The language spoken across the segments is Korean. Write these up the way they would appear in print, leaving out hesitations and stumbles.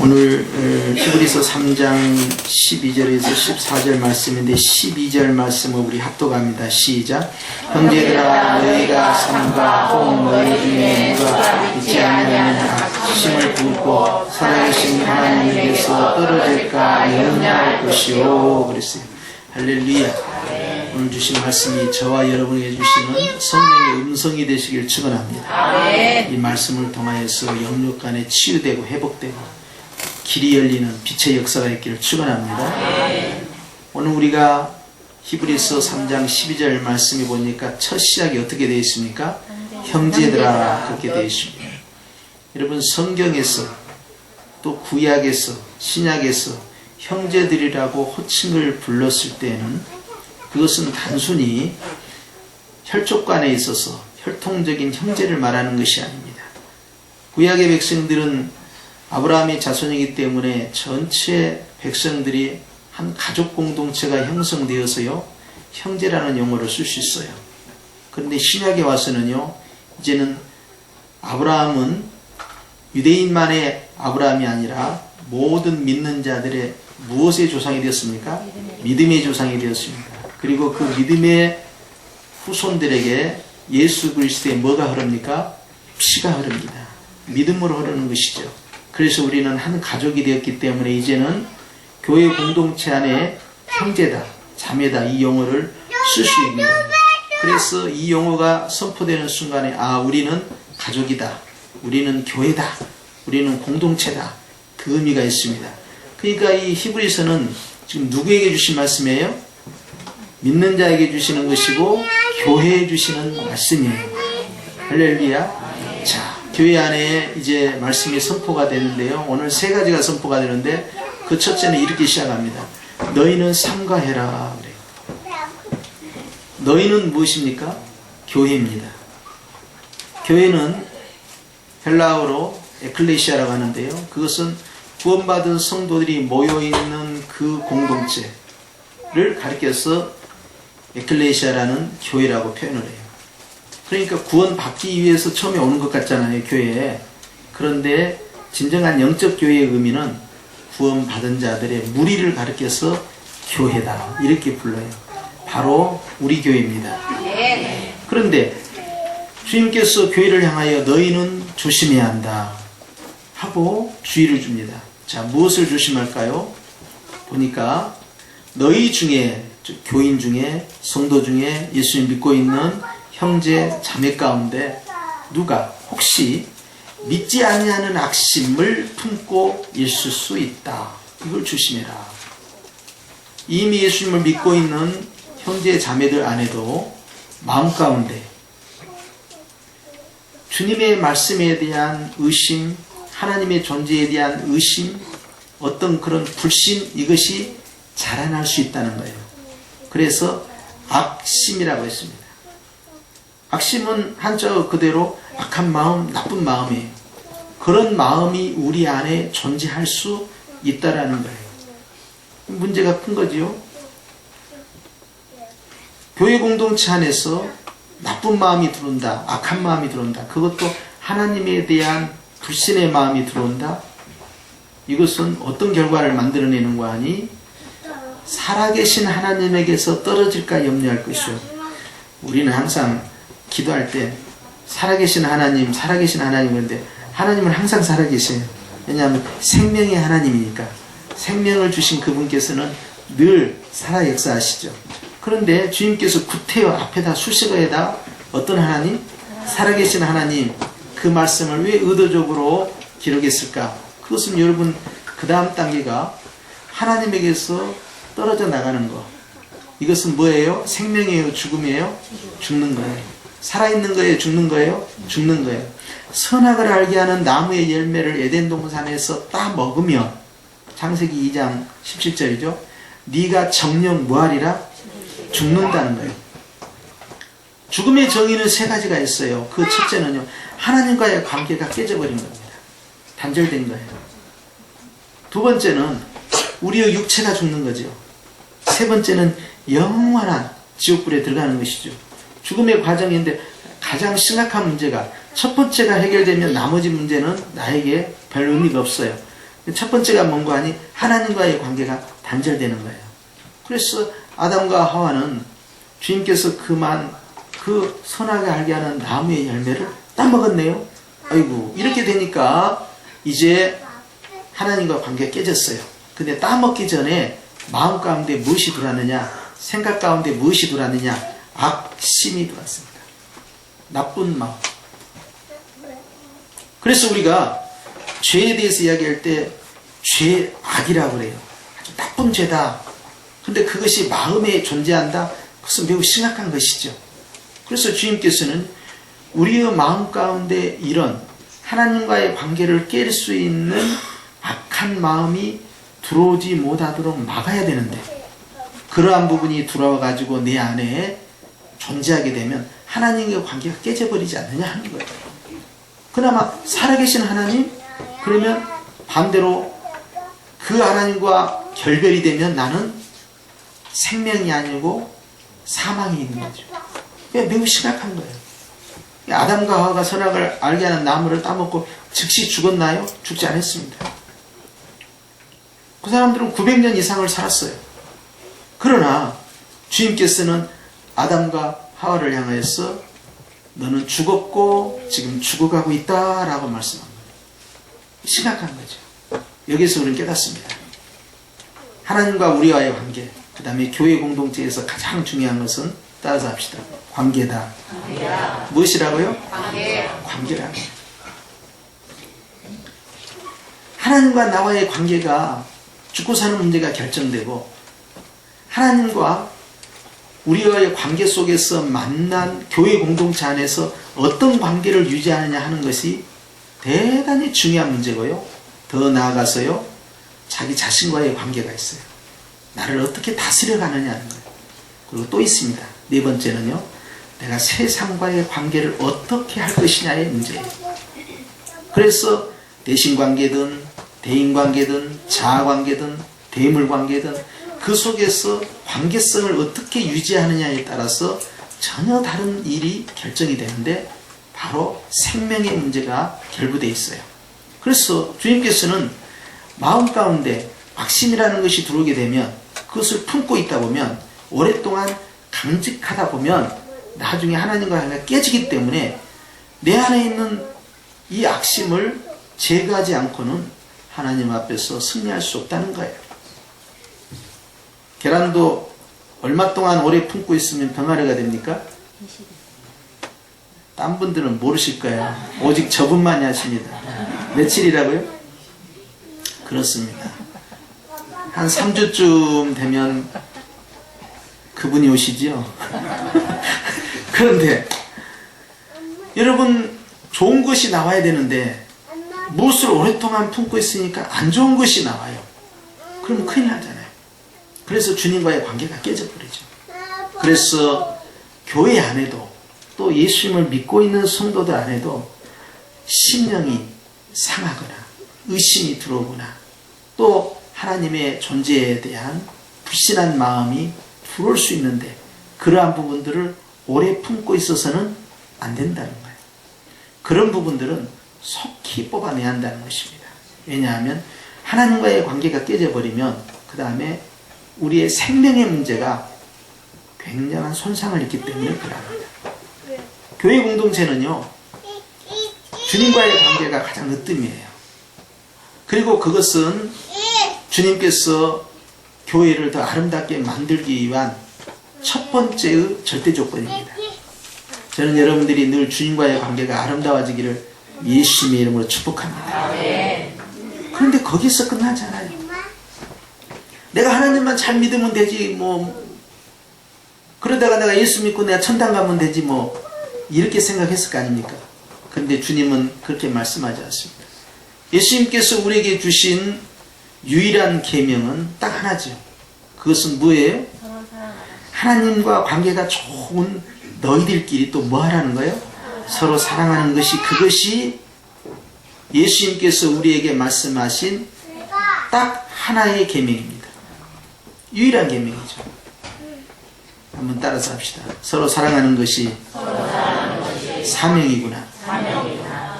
오늘 히브리서 3장 12절에서 14절 말씀인데 12절 말씀을 우리 합독합니다. 시작. 형제들아 너희가 삼가 혹 너희 중에 누가 있지 않으면 악심을 품고 살아계신 하나님에게서 떨어질까 염려할 것이요. 그랬어요. 할렐루야. 오늘 주신 말씀이 저와 여러분에게 주시는 성령의 음성이 되시길 축원합니다. 이 말씀을 통하여서 영육 간에 치유되고 회복되고 길이 열리는 빛의 역사가 있기를 축원합니다. 오늘 우리가 히브리서 3장 12절 말씀에 보니까 첫 시작이 어떻게 되어 있습니까? 형제들아 그렇게 되어 있습니다. 여러분 성경에서 또 구약에서 신약에서 형제들이라고 호칭을 불렀을 때는 그것은 단순히 혈족 간에 있어서 혈통적인 형제를 말하는 것이 아닙니다. 구약의 백성들은 아브라함의 자손이기 때문에 전체 백성들이 한 가족 공동체가 형성되어서요 형제라는 용어를 쓸 수 있어요. 그런데 신약에 와서는요 이제는 아브라함은 유대인만의 아브라함이 아니라 모든 믿는 자들의 무엇의 조상이 되었습니까? 믿음의 조상이 되었습니다. 그리고 그 믿음의 후손들에게 예수 그리스도의 뭐가 흐릅니까? 피가 흐릅니다. 믿음으로 흐르는 것이죠. 그래서 우리는 한 가족이 되었기 때문에 이제는 교회 공동체 안에 형제다, 자매다 이 용어를 쓸 수 있는 거예요. 그래서 이 용어가 선포되는 순간에 우리는 가족이다, 우리는 교회다, 우리는 공동체다 그 의미가 있습니다. 그러니까 이 히브리서는 지금 누구에게 주신 말씀이에요? 믿는 자에게 주시는 것이고 교회에 주시는 말씀이에요. 할렐루야. 자, 교회 안에 이제 말씀이 선포가 되는데요. 오늘 세 가지가 선포가 되는데 그 첫째는 이렇게 시작합니다. 너희는 삼가해라. 그래요. 너희는 무엇입니까? 교회입니다. 교회는 헬라어로 에클레시아라고 하는데요. 그것은 구원받은 성도들이 모여있는 그 공동체를 가리켜서 에클레시아라는 교회라고 표현을 해요. 그러니까 구원받기 위해서 처음에 오는 것 같잖아요, 교회에. 그런데 진정한 영적 교회의 의미는 구원받은 자들의 무리를 가리켜서 교회다 이렇게 불러요. 바로 우리 교회입니다. 그런데 주님께서 교회를 향하여 너희는 조심해야 한다 하고 주의를 줍니다. 자, 무엇을 조심할까요? 보니까 너희 중에, 교인 중에, 성도 중에 예수님 믿고 있는 형제, 자매 가운데 누가 혹시 믿지 아니하는 악심을 품고 있을 수 있다. 이걸 조심해라. 이미 예수님을 믿고 있는 형제, 자매들 안에도 마음 가운데 주님의 말씀에 대한 의심, 하나님의 존재에 대한 의심, 어떤 그런 불신 이것이 자라날 수 있다는 거예요. 그래서 악심이라고 했습니다. 악심은 한자어 그대로 악한 마음, 나쁜 마음이에요. 그런 마음이 우리 안에 존재할 수 있다라는 거예요. 문제가 큰 거지요. 교회 공동체 안에서 나쁜 마음이 들어온다, 악한 마음이 들어온다. 그것도 하나님에 대한 불신의 마음이 들어온다. 이것은 어떤 결과를 만들어내는 거 아니? 살아계신 하나님에게서 떨어질까 염려할 것이요. 우리는 항상 기도할 때 살아계신 하나님 그런데 하나님은 항상 살아계세요. 왜냐하면 생명의 하나님이니까. 생명을 주신 그분께서는 늘 살아 역사하시죠. 그런데 주님께서 구태여 앞에다 수식어에다 어떤 하나님? 살아계신 하나님. 그 말씀을 왜 의도적으로 기록했을까? 그것은 여러분 그 다음 단계가 하나님에게서 떨어져 나가는 거. 이것은 뭐예요? 생명이에요? 죽음이에요? 죽는 거예요. 살아있는 거예요? 죽는 거예요? 죽는 거예요. 선악을 알게 하는 나무의 열매를 에덴 동산에서 따 먹으면 창세기 2장 17절이죠. 네가 정녕 뭐하리라? 죽는다는 거예요. 죽음의 정의는 세 가지가 있어요. 그 첫째는요. 하나님과의 관계가 깨져버린 겁니다. 단절된 거예요. 두 번째는 우리의 육체가 죽는 거죠. 세 번째는 영원한 지옥불에 들어가는 것이죠. 죽음의 과정인데 가장 심각한 문제가 첫 번째가 해결되면 나머지 문제는 나에게 별 의미가 없어요. 첫 번째가 뭔가 하니 하나님과의 관계가 단절되는 거예요. 그래서 아담과 하와는 주님께서 그 선하게 알게 하는 나무의 열매를 따먹었네요. 아이고, 이렇게 되니까 이제 하나님과 관계가 깨졌어요. 근데 따먹기 전에 마음 가운데 무엇이 들어왔느냐, 생각 가운데 무엇이 들어왔느냐, 악심이 들어왔습니다. 나쁜 마음. 그래서 우리가 죄에 대해서 이야기할 때 죄, 악이라고 그래요. 아주 나쁜 죄다. 근데 그것이 마음에 존재한다? 그것은 매우 심각한 것이죠. 그래서 주님께서는 우리의 마음 가운데 이런 하나님과의 관계를 깰 수 있는 악한 마음이 들어오지 못하도록 막아야 되는데, 그러한 부분이 들어와가지고 내 안에 존재하게 되면 하나님과의 관계가 깨져버리지 않느냐 하는 거예요. 그나마 살아계신 하나님? 그러면 반대로 그 하나님과 결별이 되면 나는 생명이 아니고 사망이 있는 거죠. 매우 심각한 거예요. 아담과 하와가 선악을 알게 하는 나무를 따먹고 즉시 죽었나요? 죽지 않았습니다. 그 사람들은 900년 이상을 살았어요. 그러나 주님께서는 아담과 하와를 향하여서 너는 죽었고 지금 죽어가고 있다라고 말씀한 거예요. 심각한 거죠. 여기서 우리는 깨닫습니다. 하나님과 우리와의 관계, 그 다음에 교회 공동체에서 가장 중요한 것은 따라서 합시다. 관계다. 무엇이라고요? 관계라고. 하나님과 나와의 관계가 죽고 사는 문제가 결정되고, 하나님과 우리와의 관계 속에서 만난 교회 공동체 안에서 어떤 관계를 유지하느냐 하는 것이 대단히 중요한 문제고요. 더 나아가서요, 자기 자신과의 관계가 있어요. 나를 어떻게 다스려가느냐 하는 거예요. 그리고 또 있습니다. 네 번째는요, 내가 세상과의 관계를 어떻게 할 것이냐의 문제예요. 그래서 대신관계든 대인관계든 자아관계든 대물관계든 그 속에서 관계성을 어떻게 유지하느냐에 따라서 전혀 다른 일이 결정이 되는데, 바로 생명의 문제가 결부되어 있어요. 그래서 주님께서는 마음 가운데 악심이라는 것이 들어오게 되면, 그것을 품고 있다 보면, 오랫동안 강직하다 보면 나중에 하나님과 관계가 깨지기 때문에 내 안에 있는 이 악심을 제거하지 않고는 하나님 앞에서 승리할 수 없다는 거예요. 계란도 얼마 동안 오래 품고 있으면 병아리가 됩니까? 딴 분들은 모르실 거예요. 오직 저분만이 아십니다. 며칠이라고요? 그렇습니다. 한 3주쯤 되면 그분이 오시지요. 그런데 여러분, 좋은 것이 나와야 되는데 무엇을 오랫동안 품고 있으니까 안 좋은 것이 나와요. 그럼 큰일 나잖아요. 그래서 주님과의 관계가 깨져버리죠. 그래서 교회 안에도, 또 예수님을 믿고 있는 성도들 안에도 심령이 상하거나 의심이 들어오거나 또 하나님의 존재에 대한 불신한 마음이 들어올 수 있는데, 그러한 부분들을 오래 품고 있어서는 안 된다는 거예요. 그런 부분들은 속히 뽑아내야 한다는 것입니다. 왜냐하면 하나님과의 관계가 깨져버리면 그 다음에 우리의 생명의 문제가 굉장한 손상을 입기 때문에 그러합니다. 교회 공동체는요, 주님과의 관계가 가장 으뜸이에요. 그리고 그것은 주님께서 교회를 더 아름답게 만들기 위한 첫 번째의 절대 조건입니다. 저는 여러분들이 늘 주님과의 관계가 아름다워지기를 예수님의 이름으로 축복합니다. 그런데 거기서 끝나지 않아요. 내가 하나님만 잘 믿으면 되지, 그러다가 내가 예수 믿고 내가 천당 가면 되지, 이렇게 생각했을 거 아닙니까? 그런데 주님은 그렇게 말씀하지 않습니다. 예수님께서 우리에게 주신 유일한 계명은 딱 하나죠. 그것은 뭐예요? 하나님과 관계가 좋은 너희들끼리 또 뭐 하라는 거예요? 서로 사랑하는 것이, 그것이 예수님께서 우리에게 말씀하신 딱 하나의 계명입니다. 유일한 계명이죠. 한번 따라서 합시다. 서로 사랑하는 것이 사명이구나.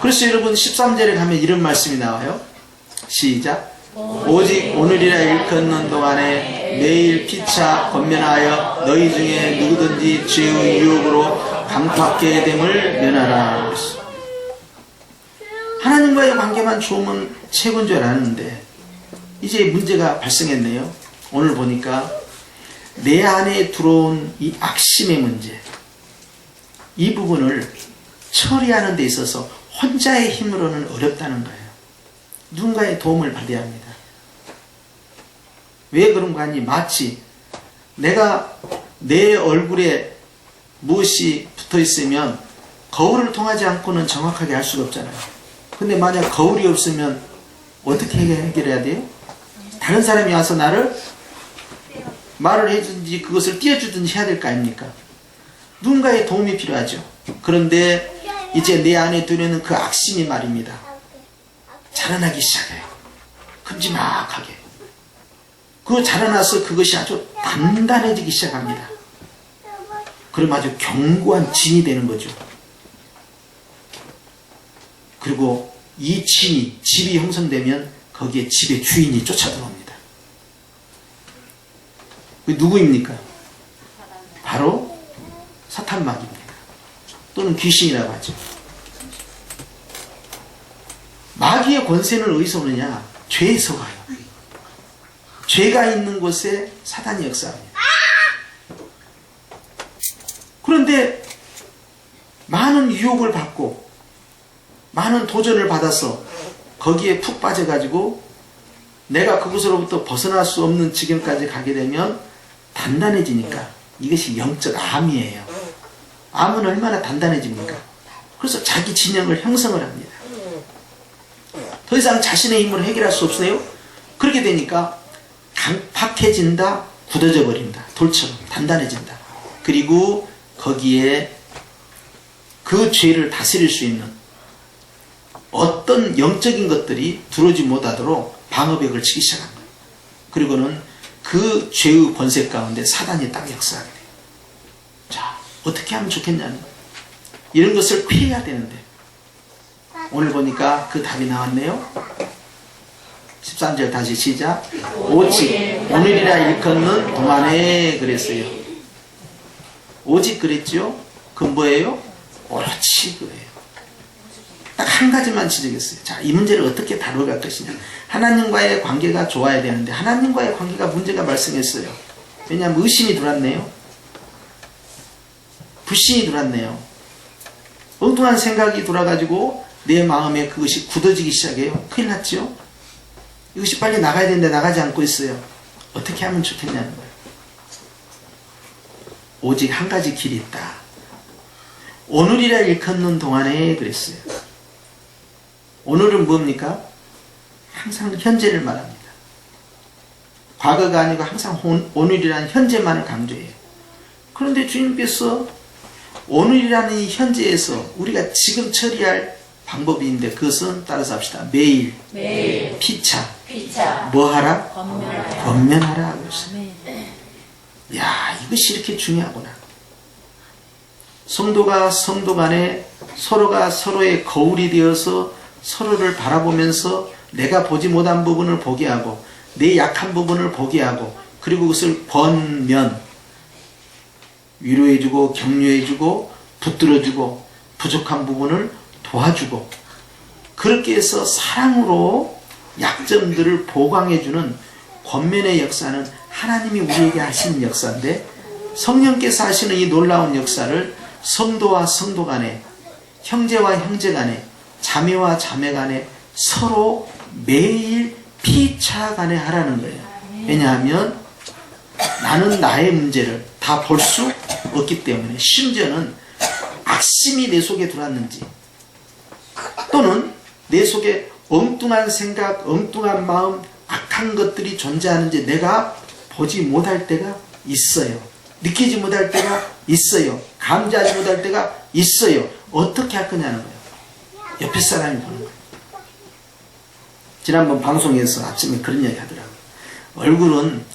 그래서 여러분 13절에 가면 이런 말씀이 나와요. 시작. 오직 오늘이라 일컫는 동안에 매일 피차 권면하여 너희 중에 누구든지 죄의 유혹으로 강팍하게 됨을 면하라. 하나님과의 관계만 좋으면 최고인 줄 알았는데 이제 문제가 발생했네요. 오늘 보니까 내 안에 들어온 이 악심의 문제, 이 부분을 처리하는 데 있어서 혼자의 힘으로는 어렵다는 거예요. 누군가의 도움을 받아야 합니다. 왜 그런가 하니 마치 내가 내 얼굴에 무엇이 붙어 있으면 거울을 통하지 않고는 정확하게 알 수가 없잖아요. 근데 만약 거울이 없으면 어떻게 해결해야 돼요? 다른 사람이 와서 나를 말을 해주든지 그것을 띄워주든지 해야 될 거 아닙니까? 누군가의 도움이 필요하죠. 그런데 이제 내 안에 들어있는 그 악심이 말입니다. 자라나기 시작해요. 큼지막하게. 그 자라나서 그것이 아주 단단해지기 시작합니다. 그럼 아주 견고한 진이 되는 거죠. 그리고 이 집이 형성되면 거기에 집의 주인이 쫓아들어옵니다. 그 누구입니까? 바로 사탄마귀입니다. 또는 귀신이라고 하죠. 마귀의 권세는 어디서 오느냐? 죄에서 와요. 죄가 있는 곳에 사단이 역사합니다. 그런데 많은 유혹을 받고 많은 도전을 받아서 거기에 푹 빠져가지고 내가 그곳으로부터 벗어날 수 없는 지경까지 가게 되면 단단해지니까 이것이 영적 암이에요. 암은 얼마나 단단해집니까? 그래서 자기 진영을 형성을 합니다. 더 이상 자신의 힘으로 해결할 수 없어요. 그렇게 되니까 강팍해진다, 굳어져 버린다. 돌처럼 단단해진다. 그리고 거기에 그 죄를 다스릴 수 있는 어떤 영적인 것들이 들어오지 못하도록 방어벽을 치기 시작합니다. 그리고는 그 죄의 권세 가운데 사단이 딱 역사하게 돼요. 자, 어떻게 하면 좋겠냐는 이런 것을 피해야 되는데 오늘 보니까 그 답이 나왔네요. 13절 다시 시작. 오직 오늘이라 일컫는 동안에 그랬어요. 오직 그랬죠? 그건 뭐예요? 오로지 그래요. 딱 한 가지만 지적했어요. 자, 이 문제를 어떻게 다뤄갈 것이냐. 하나님과의 관계가 좋아야 되는데 하나님과의 관계가 문제가 발생했어요. 왜냐하면 의심이 들어왔네요. 불신이 들어왔네요. 엉뚱한 생각이 돌아가지고 내 마음에 그것이 굳어지기 시작해요. 큰일 났죠? 이것이 빨리 나가야 되는데 나가지 않고 있어요. 어떻게 하면 좋겠냐는 거예요. 오직 한 가지 길이 있다. 오늘이라 일컫는 동안에 그랬어요. 오늘은 뭡니까? 항상 현재를 말합니다. 과거가 아니고 항상 오늘이라는 현재만을 강조해요. 그런데 주님께서 오늘이라는 이 현재에서 우리가 지금 처리할 방법이 있는데 그것은 따라서 합시다. 매일 피차 뭐하라? 권면하라. 야, 이것이 이렇게 중요하구나. 성도가 성도 간에 서로가 서로의 거울이 되어서 서로를 바라보면서 내가 보지 못한 부분을 보게 하고 내 약한 부분을 보게 하고 그리고 그것을 권면 위로해주고 격려해주고 붙들어주고 부족한 부분을 도와주고 그렇게 해서 사랑으로 약점들을 보강해주는 권면의 역사는 하나님이 우리에게 하시는 역사인데 성령께서 하시는 이 놀라운 역사를 성도와 성도 간에 형제와 형제 간에 자매와 자매 간에 서로 매일 피차 간에 하라는 거예요. 왜냐하면 나는 나의 문제를 다 볼 수 없기 때문에 심지어는 악심이 내 속에 들어왔는지 또는 내 속에 엉뚱한 생각, 엉뚱한 마음, 악한 것들이 존재하는지 내가 보지 못할 때가 있어요. 느끼지 못할 때가 있어요. 감지하지 못할 때가 있어요. 어떻게 할 거냐는 거예요. 옆에 사람이 보는 거예요. 지난번 방송에서 아침에 그런 이야기 하더라고요. 얼굴은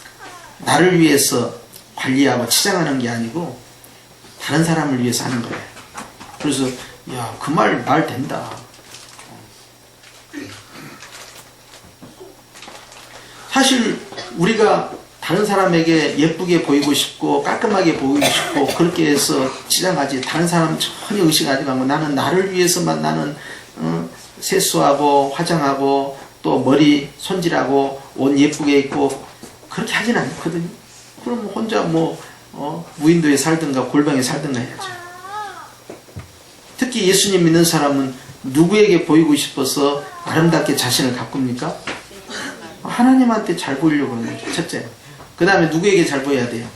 나를 위해서 관리하고 치장하는 게 아니고 다른 사람을 위해서 하는 거예요. 그래서 야, 그 말 된다. 사실 우리가 다른 사람에게 예쁘게 보이고 싶고 깔끔하게 보이고 싶고 그렇게 해서 치장하지, 다른 사람 전혀 의식하지 말고 나는 나를 위해서만 나는 세수하고 화장하고 또 머리 손질하고 옷 예쁘게 입고 그렇게 하진 않거든요. 그럼 혼자 무인도에 살든가 골방에 살든가 해야죠. 특히 예수님 믿는 사람은 누구에게 보이고 싶어서 아름답게 자신을 가꿉니까? 하나님한테 잘 보이려고 하는 거죠. 첫째. 그 다음에 누구에게 잘 보여야 돼요?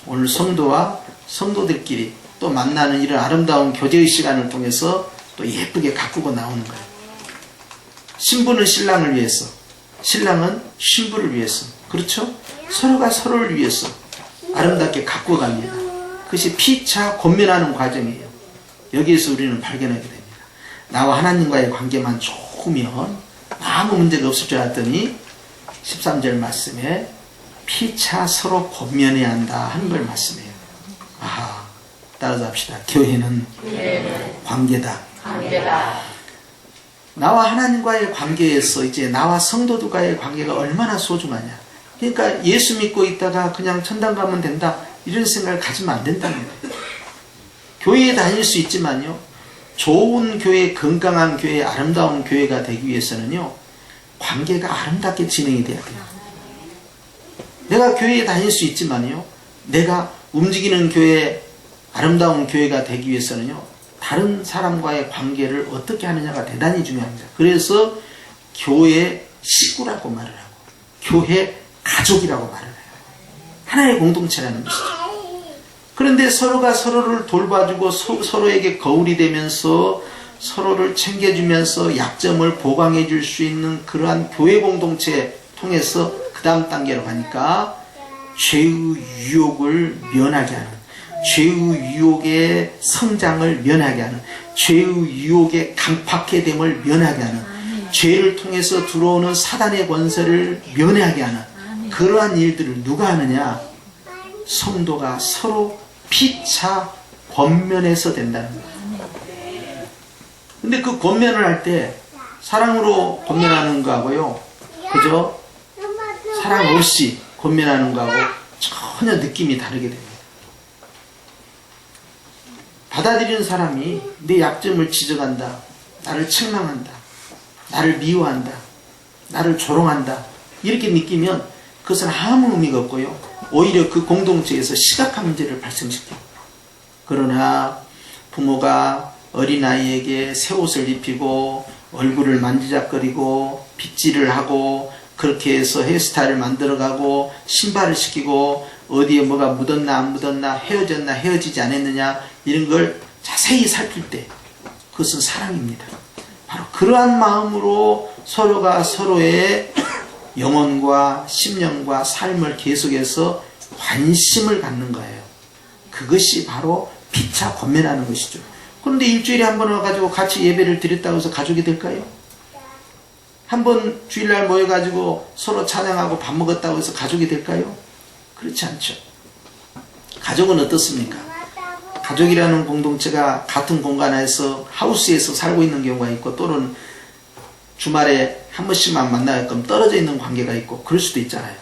오늘 성도와 성도들끼리 또 만나는 이런 아름다운 교제의 시간을 통해서 또 예쁘게 가꾸고 나오는 거예요. 신부는 신랑을 위해서, 신랑은 신부를 위해서, 그렇죠? 서로가 서로를 위해서 아름답게 가꾸어 갑니다. 그것이 피차 권면하는 과정이에요. 여기에서 우리는 발견하게 됩니다. 나와 하나님과의 관계만 좋으면 아무 문제가 없을 줄 알았더니 13절 말씀에 피차 서로 권면해야 한다 하는 걸 말씀해요. 아하, 따라서 합시다. 교회는 관계다. 나와 하나님과의 관계에서 이제 나와 성도들과의 관계가 얼마나 소중하냐. 그러니까 예수 믿고 있다가 그냥 천당 가면 된다 이런 생각을 가지면 안 된다는 거예요. 교회에 다닐 수 있지만요, 좋은 교회, 건강한 교회, 아름다운 교회가 되기 위해서는요, 관계가 아름답게 진행이 돼야 돼요. 내가 교회에 다닐 수 있지만요, 내가 움직이는 교회, 아름다운 교회가 되기 위해서는요, 다른 사람과의 관계를 어떻게 하느냐가 대단히 중요합니다. 그래서 교회 식구라고 말을 하고 교회 가족이라고 말을 해요. 하나의 공동체라는 것이죠. 그런데 서로가 서로를 돌봐주고 서로에게 거울이 되면서 서로를 챙겨주면서 약점을 보강해 줄 수 있는 그러한 교회 공동체 통해서 그 다음 단계로 가니까 죄의 유혹을 면하게 하는, 죄의 유혹의 성장을 면하게 하는, 죄의 유혹의 강팍해됨을 면하게 하는, 죄를 통해서 들어오는 사단의 권세를 면하게 하는 그러한 일들을 누가 하느냐? 성도가 서로 피차 권면해서 된다는 거예요. 근데 그 권면을 할 때 사랑으로 권면하는 거하고요, 그죠? 사랑 없이 권면하는 거하고 전혀 느낌이 다르게 됩니다. 받아들이는 사람이 내 약점을 지적한다, 나를 책망한다, 나를 미워한다, 나를 조롱한다 이렇게 느끼면 그것은 아무 의미가 없고요, 오히려 그 공동체에서 심각한 문제를 발생시켜요. 그러나 부모가 어린아이에게 새 옷을 입히고 얼굴을 만지작거리고 빗질을 하고 그렇게 해서 헤어스타일을 만들어가고 신발을 시키고 어디에 뭐가 묻었나 안 묻었나, 헤어졌나 헤어지지 않았느냐 이런 걸 자세히 살필 때 그것은 사랑입니다. 바로 그러한 마음으로 서로가 서로의 영혼과 심령과 삶을 계속해서 관심을 갖는 거예요. 그것이 바로 피차 권면하는 것이죠. 그런데 일주일에 한 번 와가지고 같이 예배를 드렸다고 해서 가족이 될까요? 한 번 주일날 모여가지고 서로 찬양하고 밥 먹었다고 해서 가족이 될까요? 그렇지 않죠. 가족은 어떻습니까? 가족이라는 공동체가 같은 공간에서 하우스에서 살고 있는 경우가 있고, 또는 주말에 한 번씩만 만나게끔 떨어져 있는 관계가 있고 그럴 수도 있잖아요.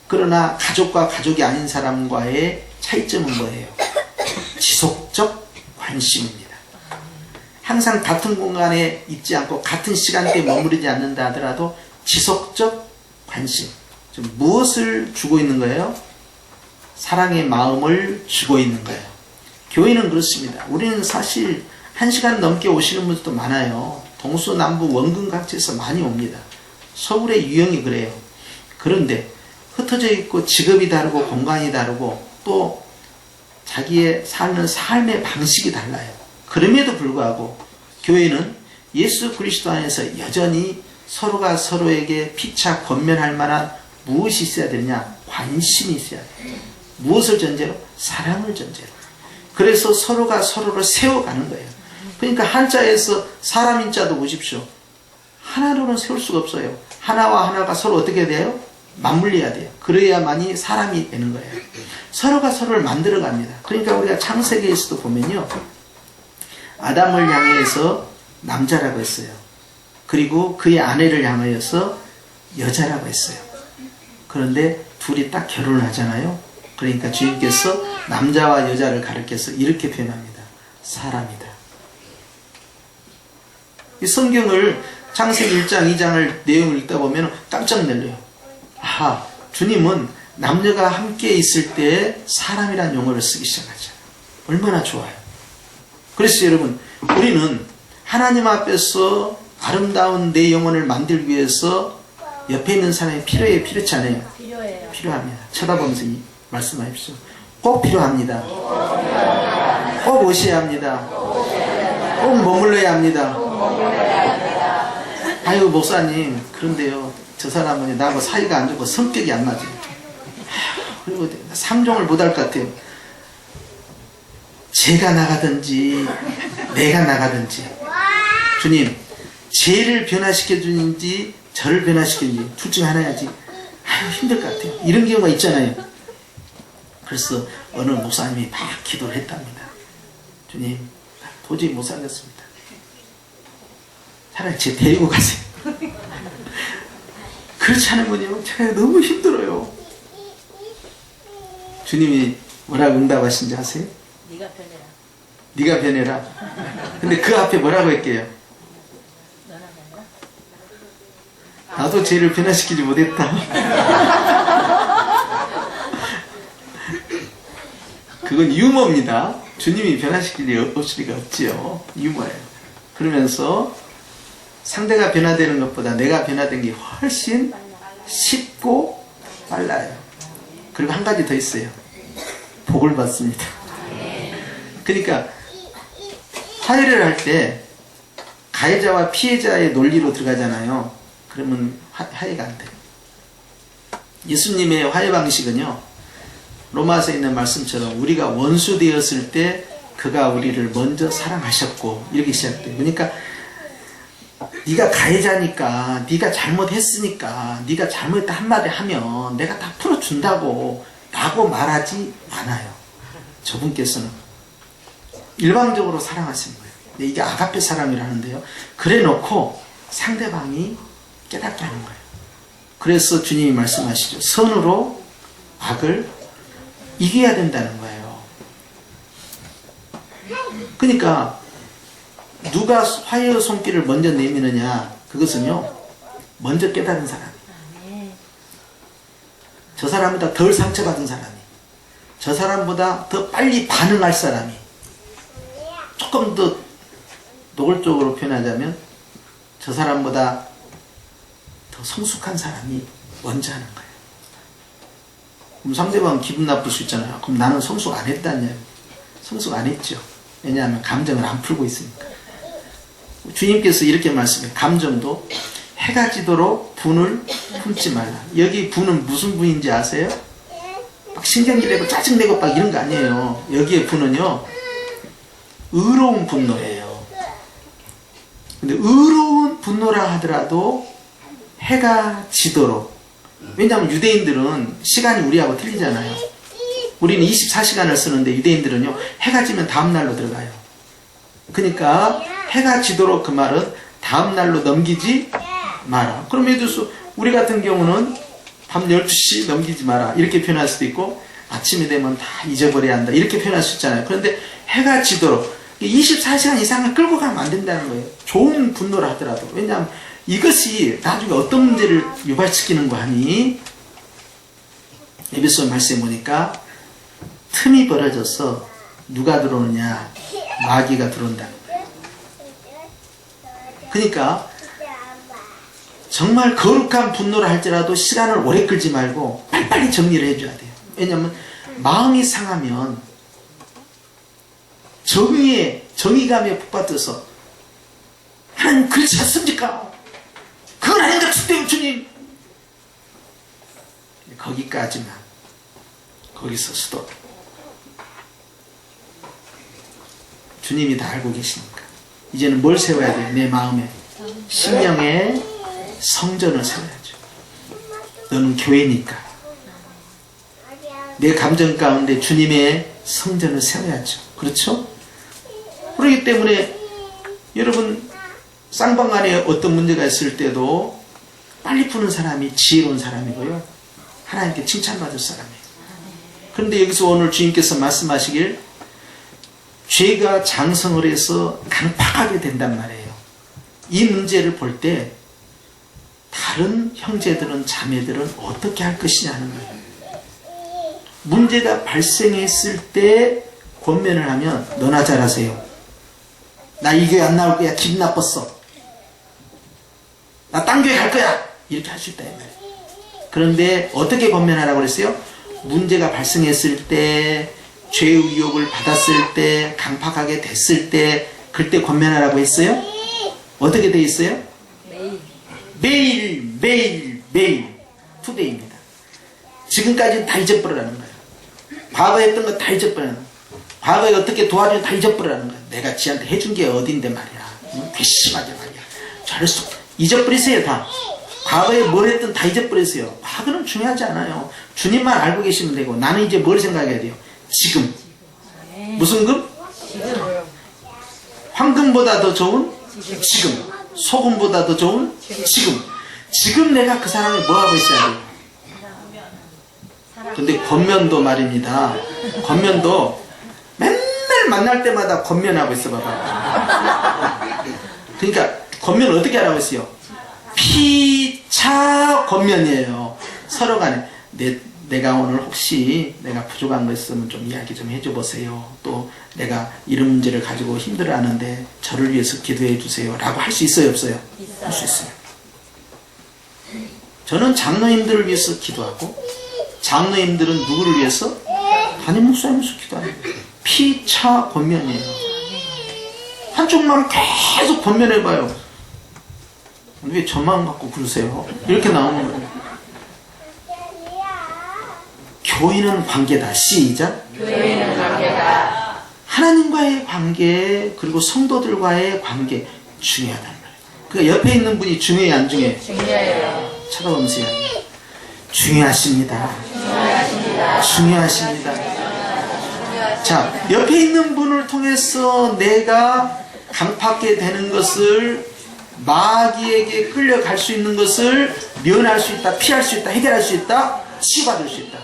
그러나 가족과 가족이 아닌 사람과의 차이점은 뭐예요? 지속적 관심입니다. 항상 같은 공간에 있지 않고 같은 시간대에 머무르지 않는다 하더라도 지속적 관심. 무엇을 주고 있는 거예요? 사랑의 마음을 주고 있는 거예요. 교회는 그렇습니다. 우리는 사실 1시간 넘게 오시는 분들도 많아요. 동서남북 원근 각지에서 많이 옵니다. 서울의 유형이 그래요. 그런데 흩어져 있고 직업이 다르고 공간이 다르고 또 자기의 사는 삶의 방식이 달라요. 그럼에도 불구하고 교회는 예수 그리스도 안에서 여전히 서로가 서로에게 피차 권면할 만한 무엇이 있어야 되느냐? 관심이 있어야 돼요. 무엇을 전제로? 사랑을 전제로. 그래서 서로가 서로를 세워가는 거예요. 그러니까 한자에서 사람 인자도 보십시오. 하나로는 세울 수가 없어요. 하나와 하나가 서로 어떻게 돼요? 맞물려야 돼요. 그래야만이 사람이 되는 거예요. 서로가 서로를 만들어 갑니다. 그러니까 우리가 창세기에서도 보면요, 아담을 향해서 남자라고 했어요. 그리고 그의 아내를 향하여서 여자라고 했어요. 그런데 둘이 딱 결혼을 하잖아요. 그러니까 주님께서 남자와 여자를 가리켜서 이렇게 표현합니다. 사람이다. 이 성경을 창세기 1장, 2장을 내용을 읽다 보면 깜짝 놀라요. 아하, 주님은 남녀가 함께 있을 때 사람이라는 용어를 쓰기 시작하죠. 얼마나 좋아요. 그래서 여러분, 우리는 하나님 앞에서 아름다운 내 영혼을 만들기 위해서 옆에 있는 사람이 필요해요, 필요치 않아요? 필요해요. 필요합니다. 쳐다보면서 말씀하십시오. 꼭 필요합니다. 꼭 오셔야 합니다. 꼭 머물러야 합니다. 아이고 목사님, 그런데요, 저 사람은 나하고 사이가 안 좋고 성격이 안 맞아요. 그리고 상종을 못할 것 같아요. 제가 나가든지 내가 나가든지, 주님, 쟤를 변화시켜주는지 저를 변화시키는지 둘 중 하나야지. 아유, 힘들 것 같아요. 이런 경우가 있잖아요. 그래서 어느 목사님이 막 기도를 했답니다. 주님, 도저히 못 살겠습니다. 차라리 쟤 데리고 가세요. 그렇지 않으면요, 제가 너무 힘들어요. 주님이 뭐라고 응답하신지 아세요? 네가 변해라. 네가 변해라. 근데 그 앞에 뭐라고 할게요? 너나 변해라. 나도 쟤를 변화시키지 못했다. 그건 유머입니다. 주님이 변화시킬 리 없을 리가 없지요. 유머예요. 그러면서 상대가 변화되는 것보다 내가 변화된 게 훨씬 쉽고 빨라요. 그리고 한 가지 더 있어요. 복을 받습니다. 그러니까 화해를 할 때 가해자와 피해자의 논리로 들어가잖아요. 그러면 화해가 안 돼요. 예수님의 화해 방식은요, 로마서에 있는 말씀처럼 우리가 원수 되었을 때 그가 우리를 먼저 사랑하셨고, 이렇게 시작돼요. 그러니까 네가 가해자니까, 네가 잘못했으니까, 네가 잘못했다 한마디 하면 내가 다 풀어준다고 라고 말하지 않아요. 저분께서는 일방적으로 사랑하시는 거예요. 근데 이게 아가페 사랑이라는데요, 그래 놓고 상대방이 깨닫게 하는 거예요. 그래서 주님이 말씀하시죠. 선으로 악을 이겨야 된다는 거예요. 그러니까 누가 화해의 손길을 먼저 내미느냐, 그것은요, 먼저 깨달은 사람이, 저 사람보다 덜 상처받은 사람이, 저 사람보다 더 빨리 반응할 사람이, 조금 더 노골적으로 표현하자면 저 사람보다 더 성숙한 사람이 먼저 하는 거예요. 그럼 상대방은 기분 나쁠 수 있잖아요. 그럼 나는 성숙 안 했다냐? 성숙 안 했죠. 왜냐하면 감정을 안 풀고 있으니까. 주님께서 이렇게 말씀해요. 감정도 해가 지도록 분을 품지 말라. 여기 분은 무슨 분인지 아세요? 막 신경질내고 짜증내고 막 이런 거 아니에요. 여기에 분은요, 의로운 분노예요. 근데 의로운 분노라 하더라도 해가 지도록, 왜냐하면 유대인들은 시간이 우리하고 틀리잖아요. 우리는 24시간을 쓰는데 유대인들은요, 해가 지면 다음날로 들어가요. 그러니까 해가 지도록, 그 말은 다음날로 넘기지 마라. 그럼 예를 들어서 우리 같은 경우는 밤 12시 넘기지 마라 이렇게 표현할 수도 있고, 아침이 되면 다 잊어버려야 한다 이렇게 표현할 수 있잖아요. 그런데 해가 지도록 24시간 이상을 끌고 가면 안 된다는 거예요. 좋은 분노를 하더라도. 왜냐하면 이것이 나중에 어떤 문제를 유발시키는 거 하니, 에베소 말씀에 보니까 틈이 벌어져서 누가 들어오느냐, 마귀가 들어온다는 거예요. 그러니까 정말 거룩한 분노를 할지라도 시간을 오래 끌지 말고 빨리빨리 정리를 해줘야 돼요. 왜냐하면 마음이 상하면 정의감에 북받쳐서 하나님 그렇지 않습니까? 그건 아닌 것 같은데요, 주님. 거기까지만, 거기서 스톱. 주님이 다 알고 계시니까 이제는 뭘 세워야 돼요? 내 마음에, 심령에 성전을 세워야죠. 너는 교회니까 내 감정 가운데 주님의 성전을 세워야죠. 그렇죠? 그렇기 때문에 여러분, 쌍방간에 어떤 문제가 있을 때도 빨리 푸는 사람이 지혜로운 사람이고요, 하나님께 칭찬받을 사람이에요. 그런데 여기서 오늘 주님께서 말씀하시길 죄가 장성을 해서 강팍하게 된단 말이에요. 이 문제를 볼 때 다른 형제들은 자매들은 어떻게 할 것이냐는 거예요. 문제가 발생했을 때 권면을 하면 너나 잘하세요. 나 이 교회 안 나올 거야. 기분 나빴어. 나 딴 교회 갈 거야. 이렇게 할 수 있다. 그런데 어떻게 권면하라고 그랬어요? 문제가 발생했을 때, 죄의 유혹을 받았을 때, 강팍하게 됐을 때, 그때 권면하라고 했어요? 어떻게 돼 있어요? 매일 투데이입니다. 지금까지는 다 잊어버리라는 거예요. 과거에 했던 거 다 잊어버리는 거예요. 과거에 어떻게 도와주면 다 잊어버리라는 거예요. 내가 지한테 해준 게 어딘데 말이야. 괘씸하게 말이야. 잘했어. 잊어버리세요 다. 과거에 뭘 했든 다 잊어버리세요. 과거는 중요하지 않아요. 주님만 알고 계시면 되고 나는 이제 뭘 생각해야 돼요? 지금. 무슨 금? 황금보다 더 좋은 지금. 소금보다 더 좋은 지금. 지금 내가 그 사람을 뭐하고 있어야 돼요? 근데 권면도 말입니다. 권면도 맨날 만날 때마다 권면하고 있어 봐봐. 그러니까 권면을 어떻게 하라고 했어요? 피차 권면이에요. 서로 간에 내가 오늘 혹시 내가 부족한 거 있으면 좀 이야기 좀 해줘 보세요. 또 내가 이런 문제를 가지고 힘들어하는데 저를 위해서 기도해 주세요. 라고 할 수 있어요 없어요? 할 수 있어요. 저는 장로님들을 위해서 기도하고 장로님들은 누구를 위해서? 담임 목사님을 기도하는 거예요. 피차 권면이에요. 한쪽만 계속 권면해봐요. 왜 저만 갖고 그러세요? 이렇게 나오는 거예요. 교인은 관계다. 시작. 교인은 관계다. 하나님과의 관계 그리고 성도들과의 관계 중요하다는 거예요. 그 옆에 있는 분이 중요해 안 중요해? 중요해요. 쳐다보면서 이야기해요. 중요하십니다. 중요하십니다. 자, 옆에 있는 분을 통해서 내가 강팍하게 되는 것을 마귀에게 끌려갈 수 있는 것을 면할 수 있다, 피할 수 있다, 해결할 수 있다, 치유받을 수 있다.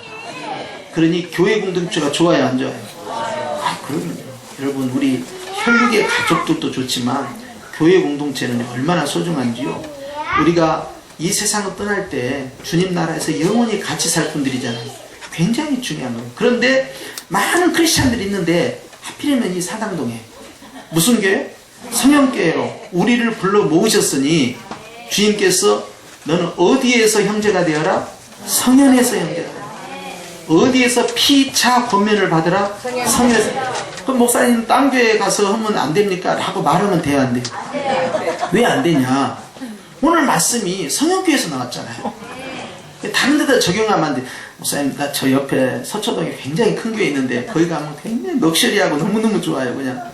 그러니 교회 공동체가 좋아요, 안 좋아요? 그럼요. 여러분, 우리 혈육의 가족들도 좋지만 교회 공동체는 얼마나 소중한지요. 우리가 이 세상을 떠날 때 주님 나라에서 영원히 같이 살 분들이잖아요. 굉장히 중요한 거예요. 그런데 많은 크리스찬들이 있는데 하필이면 이 사당동에 무슨 교회? 성형교회로 우리를 불러 모으셨으니 주님께서 너는 어디에서 형제가 되어라? 성현에서 형제가 되어라. 어디에서 피차 권면을 받으라? 성현에서. 그럼 목사님 딴 교회에 가서 하면 안 됩니까? 라고 말하면 돼요 안 돼요? 왜 안 되냐? 오늘 말씀이 성형교회에서 나왔잖아요. 다른 데다 적용하면 안 돼. 목사님 나 저 옆에 서초동에 굉장히 큰 교회 있는데 거기 가면 굉장히 럭셔리하고 너무너무 좋아요. 그냥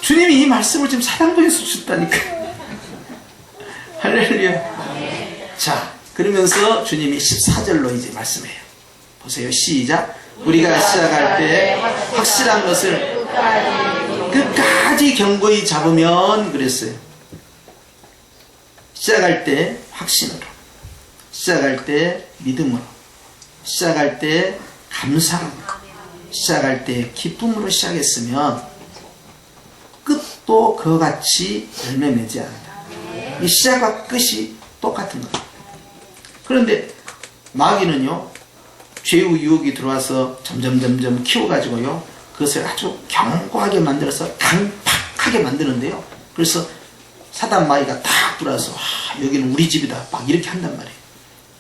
주님이 이 말씀을 지금 사당동에서 주셨다니까. 할렐루야. 자, 그러면서 주님이 14절로 이제 말씀해요. 보세요. 시작. 우리가 시작할 때 확실한 것을 끝까지 견고히 잡으면 그랬어요. 시작할 때 확신으로, 시작할 때 믿음으로, 시작할 때 감사함으로, 시작할 때 기쁨으로 시작했으면 끝도 그와 같이 열매 맺지 않는다. 이 시작과 끝이 똑같은 거예요. 그런데 마귀는요, 죄의 유혹이 들어와서 점점 키워가지고요, 그것을 아주 견고하게 만들어서 강팍하게 만드는데요. 그래서 사단 마귀가 딱 들어와서 여기는 우리 집이다 막 이렇게 한단 말이에요.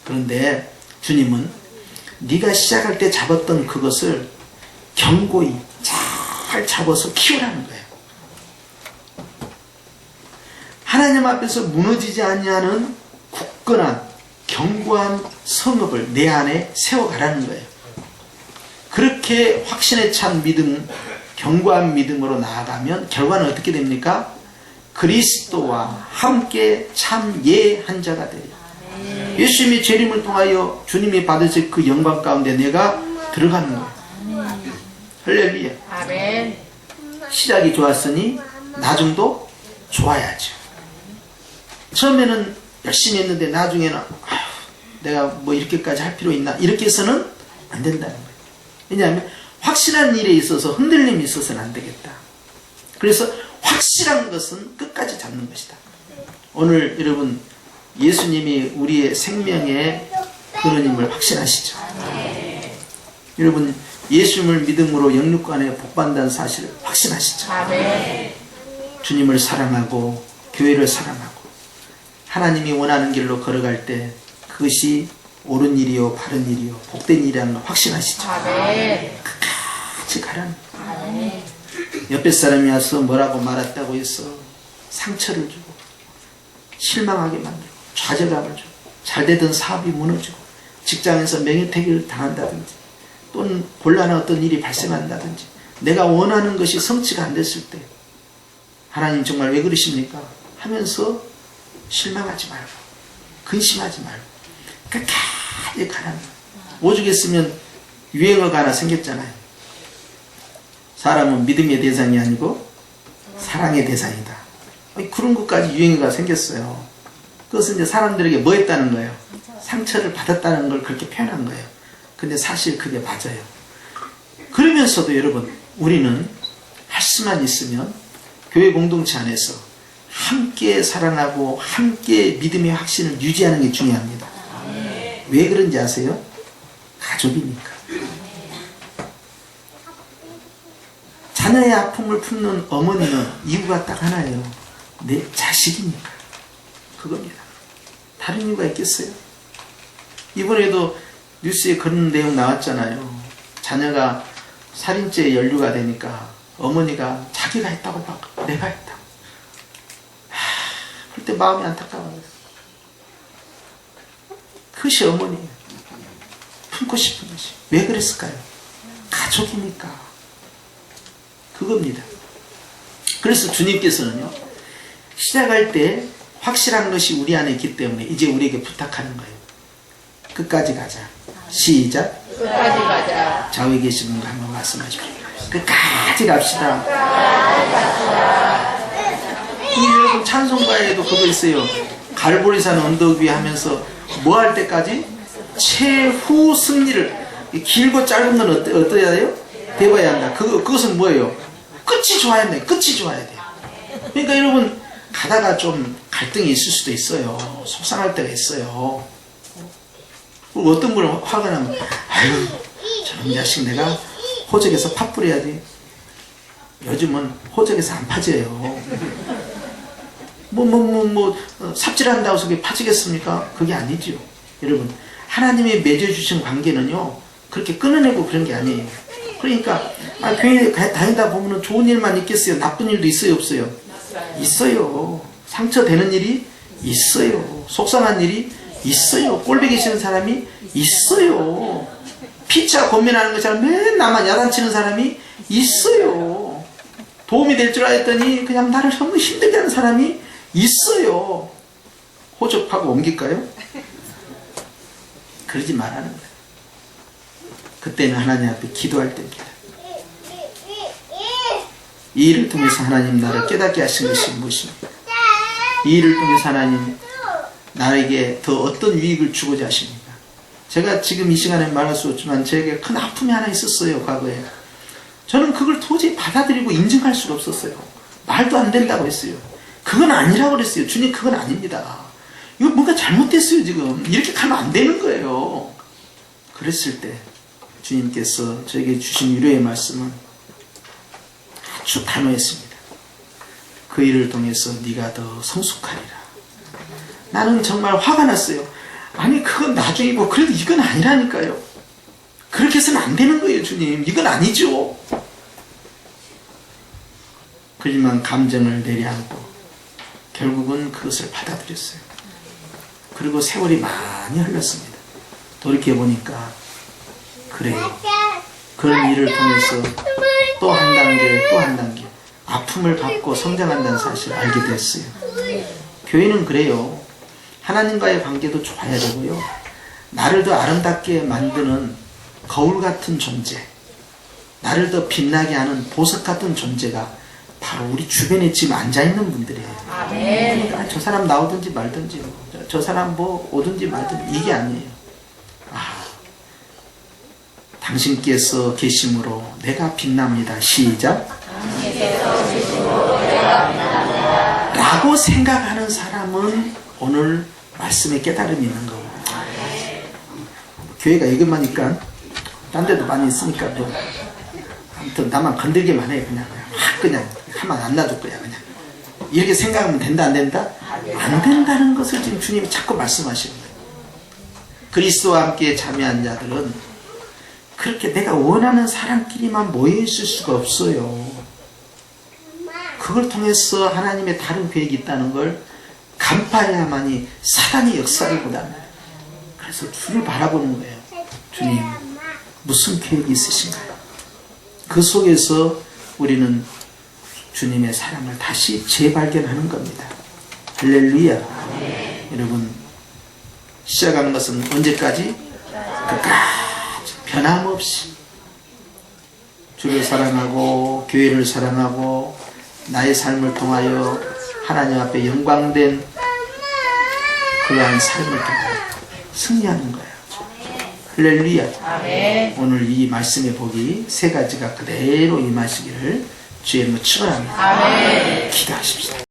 그런데 주님은 네가 시작할 때 잡았던 그것을 견고히 잘 잡아서 키우라는 거예요. 하나님 앞에서 무너지지 아니하는 굳건한 견고한 성읍을 내 안에 세워가라는 거예요. 그렇게 확신에 찬 믿음, 견고한 믿음으로 나아가면 결과는 어떻게 됩니까? 그리스도와 함께 참 예한 자가 돼요. 예수님의 재림을 통하여 주님이 받으실 그 영광 가운데 내가 들어가는 거예요. 할렐루야. 아멘. 시작이 좋았으니 나중도 좋아야죠. 처음에는 열심히 했는데 나중에는 내가 뭐 이렇게까지 할 필요 있나? 이렇게 해서는 안 된다는 거예요. 왜냐하면 확실한 일에 있어서 흔들림이 있어서는 안 되겠다. 그래서 확실한 것은 끝까지 잡는 것이다. 오늘 여러분 예수님이 우리의 생명의 근원임을 확신하시죠? 여러분 예수님을 믿음으로 영육간에 복받는다는 사실을 확신하시죠? 주님을 사랑하고 교회를 사랑하고 하나님이 원하는 길로 걸어갈 때 그것이 옳은 일이요 바른 일이요 복된 일이라는 걸 확신하시죠? 끝까지 가라는 거예요. 옆에 사람이 와서 뭐라고 말했다고 해서 상처를 주고 실망하게 만들고 좌절감을 주고 잘되던 사업이 무너지고 직장에서 명예퇴직을 당한다든지 또는 곤란한 어떤 일이 발생한다든지 내가 원하는 것이 성취가 안 됐을 때 하나님 정말 왜 그러십니까? 하면서 실망하지 말고 근심하지 말고 끝까지 가라는 거예요. 오죽했으면 유행어가 하나 생겼잖아요. 사람은 믿음의 대상이 아니고 사랑의 대상이다. 그런 것까지 유행어가 생겼어요. 그것은 이제 사람들에게 뭐 했다는 거예요? 상처를 받았다는 걸 그렇게 표현한 거예요. 근데 사실 그게 맞아요. 그러면서도 여러분 우리는 할 수만 있으면 교회 공동체 안에서 함께 사랑하고 함께 믿음의 확신을 유지하는 게 중요합니다. 왜 그런지 아세요? 가족이니까. 자녀의 아픔을 품는 어머니는 이유가 딱 하나예요. 내 자식이니까. 그겁니다. 다른 이유가 있겠어요? 이번에도 뉴스에 그런 내용 나왔잖아요. 자녀가 살인죄에 연루가 되니까 어머니가 자기가 했다고 막 내가 했다. 그럴 때 마음이 안타까워요. 그것이 어머니예요. 품고 싶은 것이. 왜 그랬을까요? 가족이니까. 그겁니다. 그래서 주님께서는요, 시작할 때 확실한 것이 우리 안에 있기 때문에 이제 우리에게 부탁하는 거예요. 끝까지 가자. 시작. 끝까지 가자. 좌우에 계신 분과 한번 말씀하십시오. 끝까지 갑시다. 여러분 찬송가에도 그거 있어요. 갈보리산 언덕 위에 하면서 뭐 할 때까지? 최후 승리를. 길고 짧은 건 어떠해야 돼요? 돼봐야 한다. 그것은 뭐예요? 끝이 좋아야 돼. 끝이 좋아야 돼. 그러니까 여러분 가다가 좀 갈등이 있을 수도 있어요. 속상할 때가 있어요. 어떤 분은 화가 나면 아유 저런 자식 내가 호적에서 팥 뿌려야지. 요즘은 호적에서 안 파져요. 삽질한다고 해서 그게 파지겠습니까? 그게 아니죠. 여러분 하나님이 맺어주신 관계는요 그렇게 끊어내고 그런 게 아니에요. 그러니까 교회 다니다 보면 좋은 일만 있겠어요? 나쁜 일도 있어요 없어요? 있어요. 상처되는 일이 있어요. 속상한 일이 있어요. 꼴보기 싫은 사람이 있어요. 피차 고민하는 것처럼 맨 나만 야단치는 사람이 있어요. 도움이 될 줄 알았더니 그냥 나를 너무 힘들게 하는 사람이 있어요. 호적하고 옮길까요? 그러지 말라는 거예요. 그때는 하나님 앞에 기도할 때입니다. 이 일을 통해서 하나님 나를 깨닫게 하신 것이 무엇입니까? 이 일을 통해서 하나님 나에게 더 어떤 유익을 주고자 하십니까? 제가 지금 이 시간에 말할 수 없지만 저에게 큰 아픔이 하나 있었어요. 과거에. 저는 그걸 도저히 받아들이고 인정할 수가 없었어요. 말도 안 된다고 했어요. 그건 아니라고 그랬어요. 주님 그건 아닙니다. 이거 뭔가 잘못됐어요 지금. 이렇게 가면 안 되는 거예요. 그랬을 때 주님께서 저에게 주신 위로의 말씀은 아주 단호했습니다. 그 일을 통해서 네가 더 성숙하리라. 나는 정말 화가 났어요. 아니 그건 나중이고 그래도 이건 아니라니까요. 그렇게 해서는 안 되는 거예요 주님. 이건 아니죠. 그지만 감정을 내려앉고 결국은 그것을 받아들였어요. 그리고 세월이 많이 흘렀습니다. 돌이켜보니까 그래요. 그런 일을 통해서 또 한 단계 또 한 단계 아픔을 받고 성장한다는 사실을 알게 됐어요. 교회는 그래요. 하나님과의 관계도 좋아야 되고요. 나를 더 아름답게 만드는 거울 같은 존재, 나를 더 빛나게 하는 보석 같은 존재가 바로 우리 주변에 지금 앉아있는 분들이에요. 아멘. 저 사람 나오든지 말든지 저 사람 뭐 오든지 말든 이게 아니에요. 당신께서 계심으로 내가 빛납니다. 시작. 라고 생각하는 사람은 오늘 말씀에 깨달음이 있는 거고, 교회가 이것만이니까 딴 데도 많이 있으니까 뭐 아무튼 나만 건들기만 해. 그냥 가만 안 놔둘 거야. 그냥 이렇게 생각하면 된다 안 된다? 안 된다는 것을 지금 주님이 자꾸 말씀하시는 거예요. 그리스도와 함께 참여한 자들은 그렇게 내가 원하는 사람끼리만 모여 있을 수가 없어요. 그걸 통해서 하나님의 다른 계획이 있다는 걸 간파해야만이 사단의 역사를 보답니다. 그래서 주를 바라보는 거예요. 주님, 무슨 계획이 있으신가요? 그 속에서 우리는 주님의 사랑을 다시 재발견하는 겁니다. 할렐루야. 여러분, 시작하는 것은 언제까지? 끝까지 변함없이 주를 사랑하고 교회를 사랑하고 나의 삶을 통하여 하나님 앞에 영광된 그러한 삶을 통하여 승리하는 거예요. 할렐루야. 아멘. 오늘 이 말씀의 복이 세 가지가 그대로 임하시기를 주의 이름으로 축원합니다. 아멘. 기도하십시다.